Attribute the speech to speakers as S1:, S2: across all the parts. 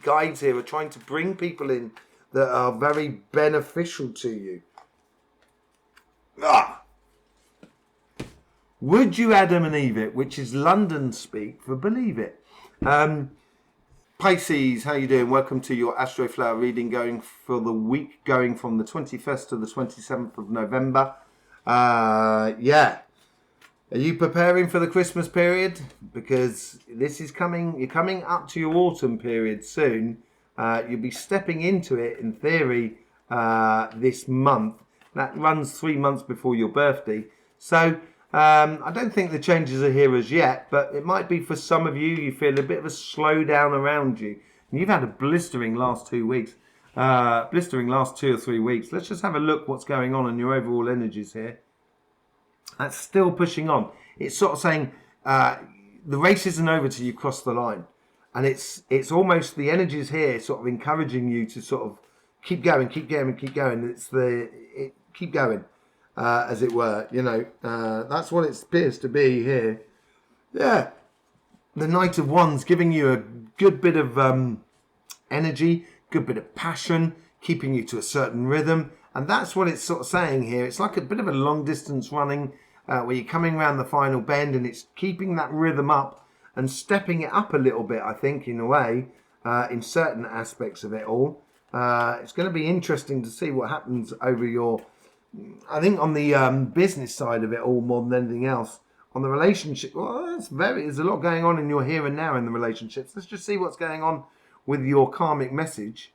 S1: guides here are trying to bring people in that are very beneficial to you. Would you Adam and Eve it, which is London speak for believe it. Pisces, how you doing? Welcome to your Astroflower reading going for the week going from the 21st to the 27th of November. Yeah. Are you preparing for the Christmas period? Because this is coming, you're coming up to your autumn period soon. You'll be stepping into it, in theory, this month. That runs 3 months before your birthday. So, I don't think the changes are here as yet, but it might be for some of you, you feel a bit of a slowdown around you. And you've had a blistering last 2 weeks. Blistering last 2 or 3 weeks. Let's just have a look what's going on in your overall energies here. That's still pushing on. It's sort of saying the race isn't over till you cross the line. And it's almost the energies here sort of encouraging you to sort of keep going, keep going, keep going. Keep going, as it were. You know, that's what it appears to be here. Yeah. The Knight of Wands giving you a good bit of energy, good bit of passion, keeping you to a certain rhythm. And that's what it's sort of saying here. It's like a bit of a long distance running where you're coming around the final bend and it's keeping that rhythm up and stepping it up a little bit, I think, in a way, in certain aspects of it all. It's going to be interesting to see what happens over your, I think, on the business side of it all more than anything else. On the relationship, well, there's a lot going on in your here and now in the relationships. Let's just see what's going on with your karmic message.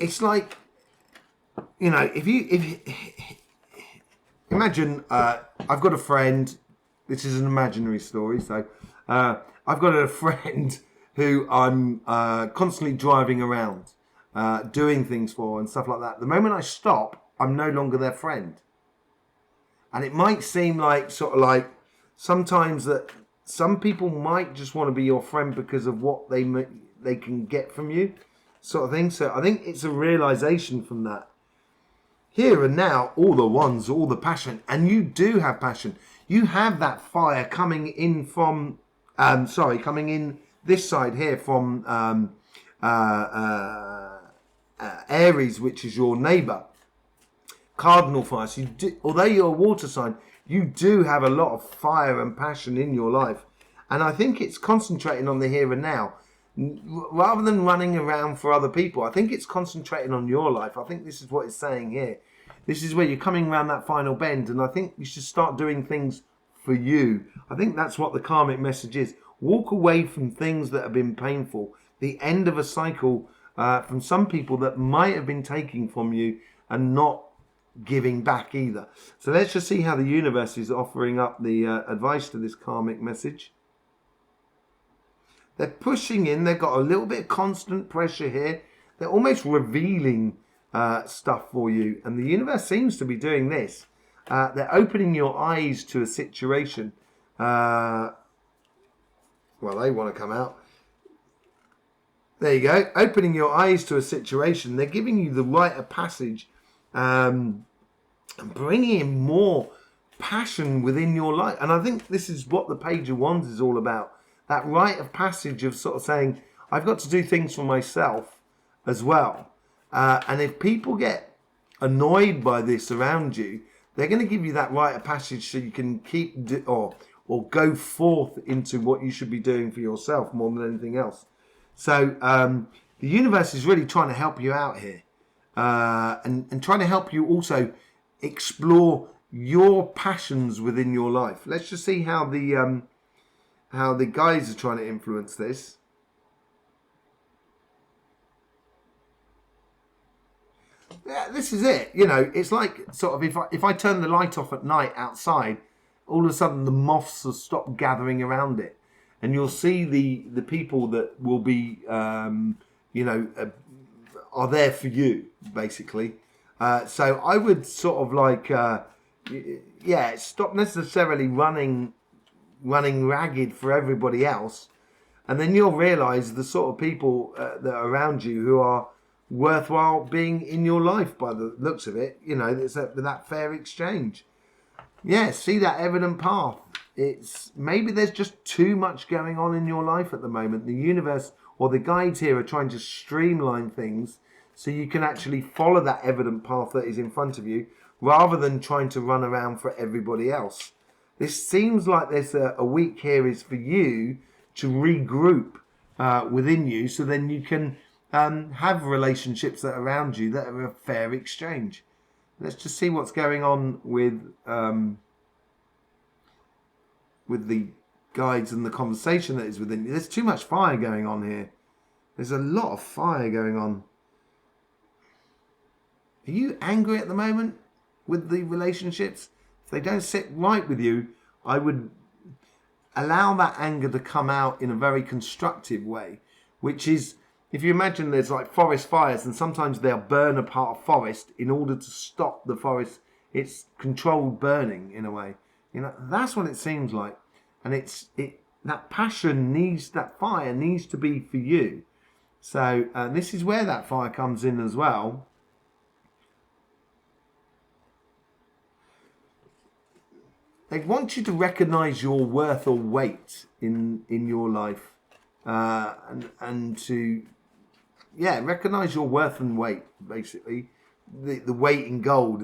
S1: It's like, you know, if you imagine, I've got a friend. This is an imaginary story, so I've got a friend who I'm constantly driving around, doing things for and stuff like that. The moment I stop, I'm no longer their friend, and it might seem like sort of like sometimes that some people might just want to be your friend because of what they can get from you. Sort of thing. So I think it's a realization from that. Here and now, all the wands, all the passion, and you do have passion. You have that fire coming in from, coming in this side here from Aries, which is your neighbour. Cardinal fire. So you do, although you're a water sign, you do have a lot of fire and passion in your life. And I think it's concentrating on the here and now. Rather than running around for other people, I think it's concentrating on your life. I think this is what it's saying here. This is where you're coming around that final bend, and I think you should start doing things for you. I think that's what the karmic message is. Walk away from things that have been painful. The end of a cycle from some people that might have been taking from you and not giving back either. So let's just see how the universe is offering up the advice to this karmic message. They're pushing in. They've got a little bit of constant pressure here. They're almost revealing stuff for you. And the universe seems to be doing this. They're opening your eyes to a situation. Well, they want to come out. There you go. Opening your eyes to a situation. They're giving you the rite of passage. And bringing in more passion within your life. And I think this is what the Page of Wands is all about. That rite of passage of sort of saying, I've got to do things for myself as well. And if people get annoyed by this around you, they're going to give you that rite of passage so you can keep or go forth into what you should be doing for yourself more than anything else. So the universe is really trying to help you out here and trying to help you also explore your passions within your life. Let's just see how the guys are trying to influence this. Yeah, this is it. You know, it's like sort of if I turn the light off at night outside, all of a sudden the moths will stop gathering around it, and you'll see the people that will be, are there for you basically. So I would sort of like, stop necessarily running ragged for everybody else, and then you'll realize the sort of people that are around you who are worthwhile being in your life by the looks of it. You know, there's that fair exchange. yeah, see that evident path. It's maybe there's just too much going on in your life at the moment. The universe or the guides here are trying to streamline things so you can actually follow that evident path that is in front of you rather than trying to run around for everybody else. This seems like there's a week here is for you to regroup within you so then you can have relationships that are around you that are a fair exchange. Let's just see what's going on with the guides and the conversation that is within you. There's too much fire going on here. There's a lot of fire going on. Are you angry at the moment with the relationships? If they don't sit right with you, I would allow that anger to come out in a very constructive way, which is, if you imagine there's like forest fires and sometimes they'll burn a part of forest in order to stop the forest. It's controlled burning in a way. You know, that's what it seems like. And that passion needs, that fire needs to be for you. So this is where that fire comes in as well. They want you to recognize your worth or weight in your life. And to, yeah, recognize your worth and weight, basically. The weight in gold,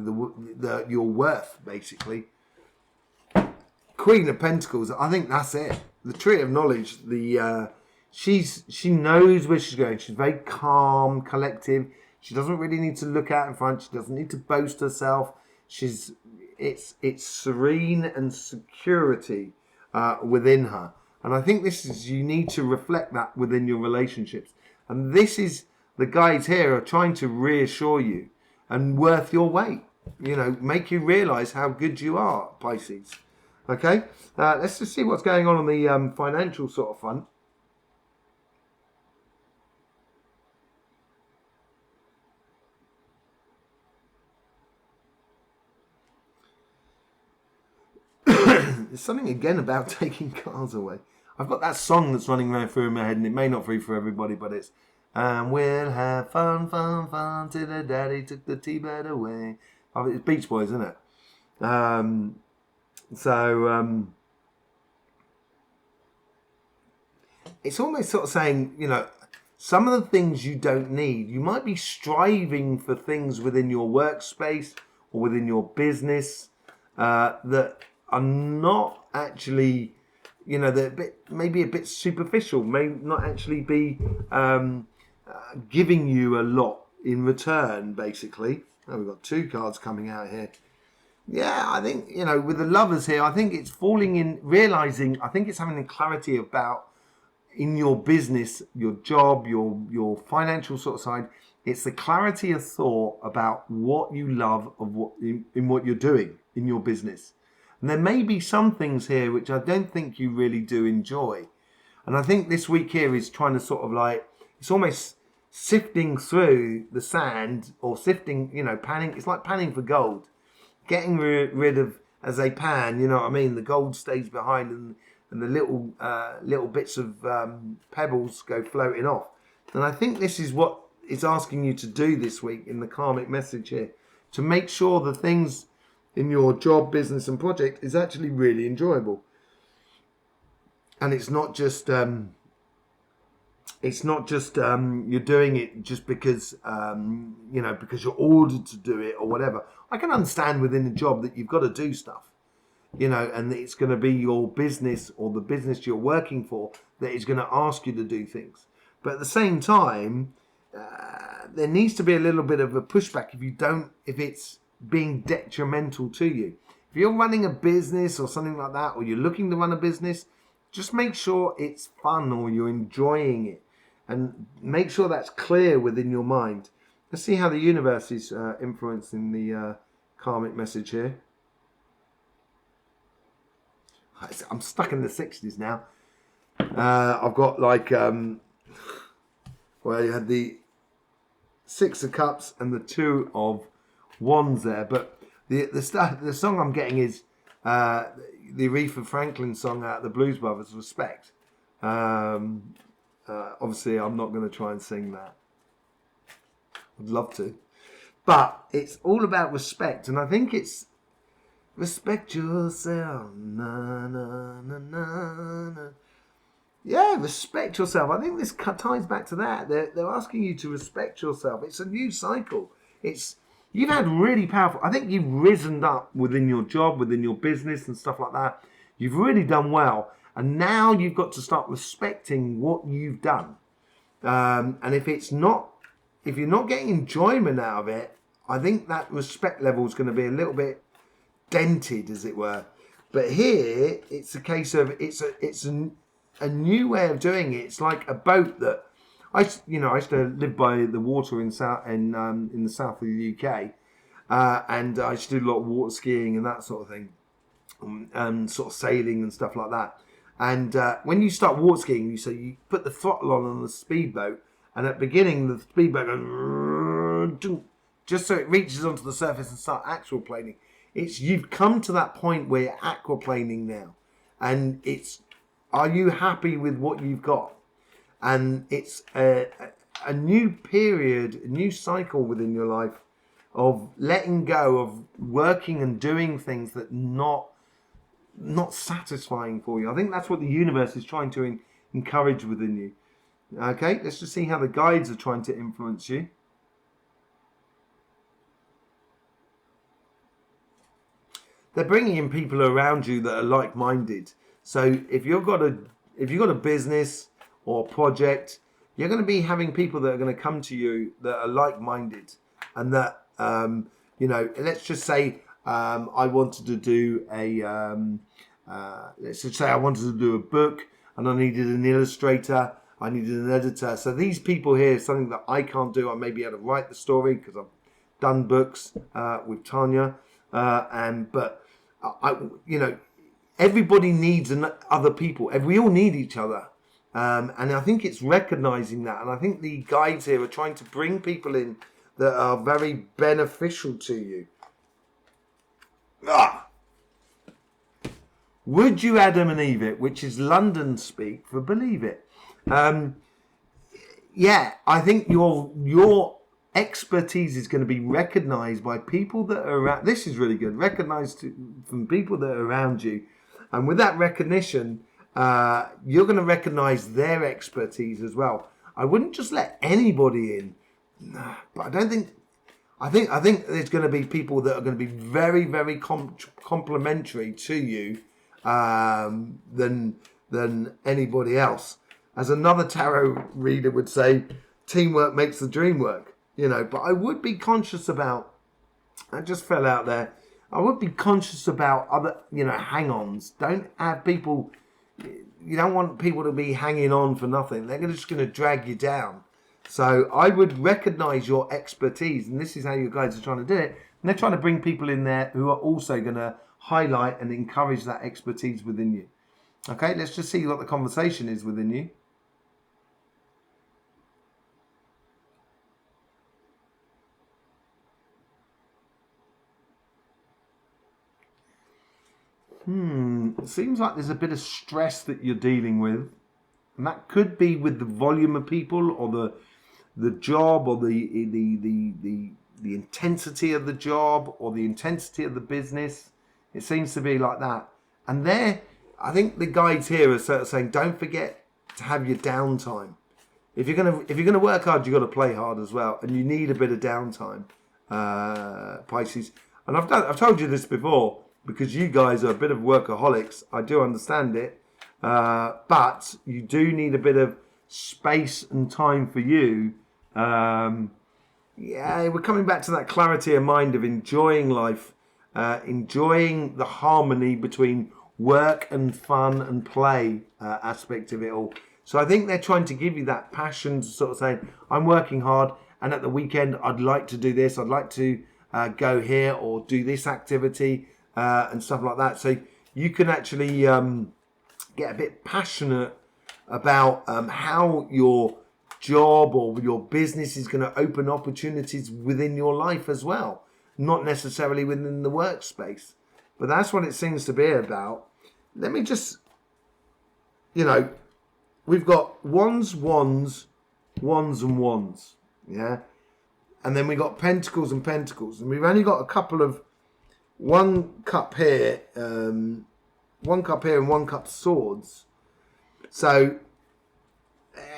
S1: your worth, basically. Queen of Pentacles, I think that's it. The Tree of Knowledge, she knows where she's going. She's very calm, collective. She doesn't really need to look out in front. She doesn't need to boast herself. It's serene and security within her. And I think you need to reflect that within your relationships. And this is, the guides here are trying to reassure you and worth your weight. You know, make you realise how good you are, Pisces. Okay, let's just see what's going on the financial sort of front. There's something again about taking cars away. I've got that song that's running around through my head, and it may not be for everybody, but it's we'll have fun, fun, fun till the daddy took the T-bird away. Oh, it's Beach Boys, isn't it? It's almost sort of saying, you know, some of the things you don't need. You might be striving for things within your workspace or within your business that are not actually, you know, they're maybe a bit superficial, may not actually be giving you a lot in return, basically. Oh, we've got two cards coming out here. Yeah, I think, you know, with the Lovers here, I think it's falling in, realizing, I think it's having a clarity about in your business, your job, your financial sort of side. It's the clarity of thought about what you love of what in what you're doing in your business. And there may be some things here which I don't think you really do enjoy. And I think this week here is trying to sort of like, it's almost sifting through the sand or sifting, you know, panning. It's like panning for gold. Getting rid of, as they pan, you know what I mean? The gold stays behind and the little bits of pebbles go floating off. And I think this is what it's asking you to do this week in the karmic message here. To make sure the things in your job, business and project is actually really enjoyable. And it's not just you're doing it just because you know, because you're ordered to do it or whatever. I can understand within a job that you've got to do stuff, you know, and it's going to be your business or the business you're working for that is going to ask you to do things. But at the same time, there needs to be a little bit of a pushback if it's being detrimental to you. If you're running a business or something like that, or you're looking to run a business, just make sure it's fun or you're enjoying it. And make sure that's clear within your mind. Let's see how the universe is influencing the karmic message here. I'm stuck in the 60s now. I've got like, well, you had the Six of Cups and the Two of Wands there. But the song I'm getting is the Aretha Franklin song out of the Blues Brothers, Respect. Obviously, I'm not going to try and sing that. I'd love to. But it's all about respect. And I think it's Respect yourself. Na, na, na, na, na. Yeah, respect yourself. I think this ties back to that. They're asking you to respect yourself. It's a new cycle. You've had really powerful. I think you've risen up within your job, within your business, and stuff like that. You've really done well, and now you've got to start respecting what you've done. And if you're not getting enjoyment out of it, I think that respect level is going to be a little bit dented, as it were. But here, it's a case of it's a new way of doing it. It's like a boat that I used to live by the water in the south of the UK, and I used to do a lot of water skiing and that sort of thing, and sort of sailing and stuff like that. And when you start water skiing, you put the throttle on the speedboat, and at the beginning the speedboat goes just so it reaches onto the surface and start aquaplaning. You've come to that point where you're aquaplaning now, and are you happy with what you've got? And it's a new period, a new cycle within your life of letting go of working and doing things that not satisfying for you. I think that's what the universe is trying to encourage within you. Okay, let's just see how the guides are trying to influence you. They're bringing in people around you that are like-minded. So if you've got a business or a project, you're going to be having people that are going to come to you that are like-minded, and that let's just say I wanted to do let's just say I wanted to do a book, and I needed an illustrator, I needed an editor. So these people here, something that I can't do, I may be able to write the story because I've done books with Tanya, but everybody needs other people. We all need each other. And I think it's recognizing that. And I think the guides here are trying to bring people in that are very beneficial to you. Would you Adam and Eve it, which is London speak for believe it. I think your expertise is going to be recognized by people that are around. This is really good. Recognized from people that are around you. And with that recognition, you're going to recognize their expertise as well. I wouldn't just let anybody in, but I think there's going to be people that are going to be very, very complimentary to you than anybody else. As another tarot reader would say, teamwork makes the dream work. But I would be conscious about. I just fell out there. I would be conscious about other, hang-ons. Don't have people. You don't want people to be hanging on for nothing. They're just going to drag you down. So I would recognise your expertise, and this is how you guys are trying to do it. And they're trying to bring people in there who are also going to highlight and encourage that expertise within you. Okay, let's just see what the conversation is within you. It seems like there's a bit of stress that you're dealing with, and that could be with the volume of people, or the job, or the intensity of the job, or the intensity of the business. It seems to be like that. And I think the guides here are sort of saying, don't forget to have your downtime. If you're gonna work hard, you've got to play hard as well, and you need a bit of downtime, Pisces. And I've told you this before, because you guys are a bit of workaholics. I do understand it, but you do need a bit of space and time for you. We're coming back to that clarity of mind of enjoying life, enjoying the harmony between work and fun and play aspect of it all. So I think they're trying to give you that passion to sort of say, I'm working hard, and at the weekend I'd like to do this, I'd like to go here or do this activity, and stuff like that. So you can actually get a bit passionate about how your job or your business is going to open opportunities within your life as well, not necessarily within the workspace. But that's what it seems to be about. Let me just, we've got wands, and wands, yeah? And then we got pentacles and pentacles. And we've only got a couple of one cup here, and one cup swords. So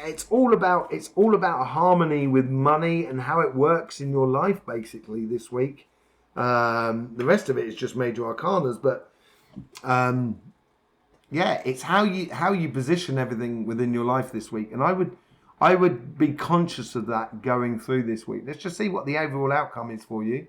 S1: it's all about harmony with money and how it works in your life basically this week. The rest of it is just major arcanas, but yeah, it's how you position everything within your life this week, and I would be conscious of that going through this week. Let's just see what the overall outcome is for you.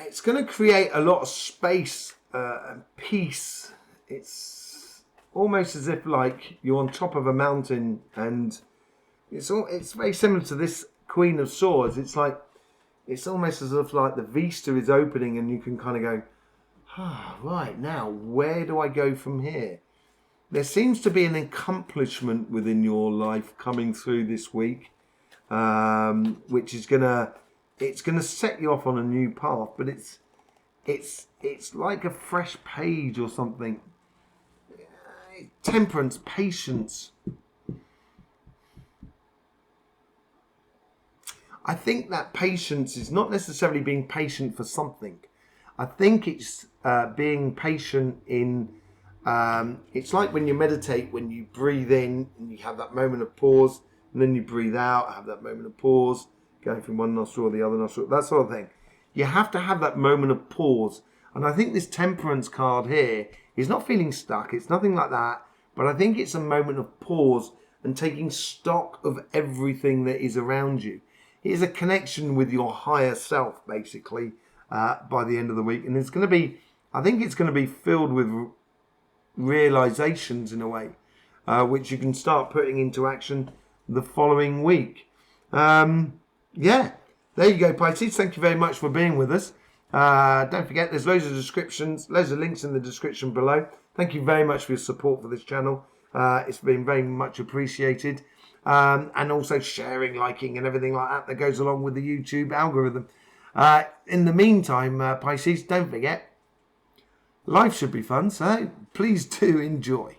S1: It's going to create a lot of space and peace. It's almost as if like you're on top of a mountain, and it's very similar to this Queen of Swords. It's like it's almost as if like the vista is opening, and you can kind of go, right, now where do I go from here? There seems to be an accomplishment within your life coming through this week, which is gonna set you off on a new path, but it's like a fresh page or something. Temperance, patience. I think that patience is not necessarily being patient for something. I think it's being patient in. It's like when you meditate, when you breathe in and you have that moment of pause, and then you breathe out, have that moment of pause, going from one nostril or the other nostril, that sort of thing. You have to have that moment of pause. And I think this temperance card here is not feeling stuck. It's nothing like that. But I think it's a moment of pause and taking stock of everything that is around you. It is a connection with your higher self, basically, by the end of the week. And it's going to be, I think it's going to be filled with realizations in a way, which you can start putting into action the following week. Yeah, there you go, Pisces. Thank you very much for being with us. Don't forget, there's loads of descriptions, loads of links in the description below. Thank you very much for your support for this channel. It's been very much appreciated. And also sharing, liking, and everything like that goes along with the YouTube algorithm. In the meantime, Pisces, don't forget, life should be fun, so please do enjoy.